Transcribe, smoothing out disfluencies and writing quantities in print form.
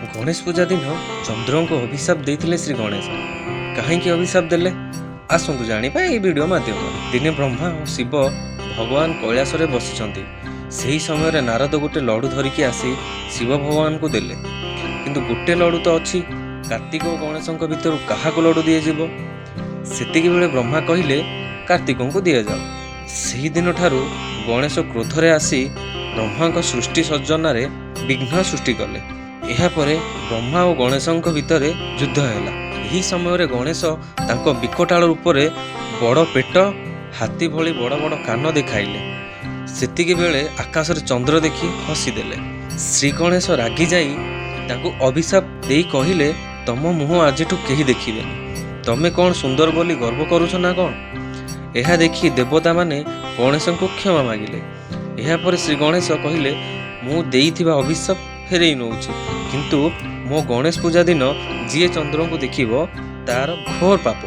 गणेश पूजा दिन चंद्र को अभिशाप देते श्री गणेश कहीं अभिशाप देले आसतु जानिबा ए वीडियो माध्यम। दिने ब्रह्मा और शिव भगवान कैलाश रे बसिचंती। सही समय नारद गोटे लडू धरिकी आसी शिव भगवान को देले, किंतु गोटे लडू तो अच्छी कार्तिक और गणेश भितर क्या लडू दि जाव। सेतिकी बेले ब्रह्मा कहिले कार्तिक को दि जाओ। सही दिन ठारू गणेश क्रोधरे आसी ब्रह्मा सृष्टि सज्जन विघ्न सृष्टि कले। यापर ब्रह्मा और गणेश भितर युद्ध है। यही समय गणेश तांको विकटाल रूप में बड़ पेट हाथी भली बड़ बड़ कान देखाइले। सेतिकी बेले आकाश रे चंद्र देखी हसीदेले। श्री गणेश रागी जाई तांको अभिशाप दे कहिले, तम मुह आज कहीं देखिबे, तमे कौन सुंदर बोली गर्व करुछ ना कौन। यह देखी देवता माने गणेश को क्षमा मागिले। यापर श्री गणेश कहिले, मु देइथिबा अभिशाप फेरई नौछि, किंतु मो गणेश पूजा दिन जी चंद्र को देखिबो तार घोर पाप।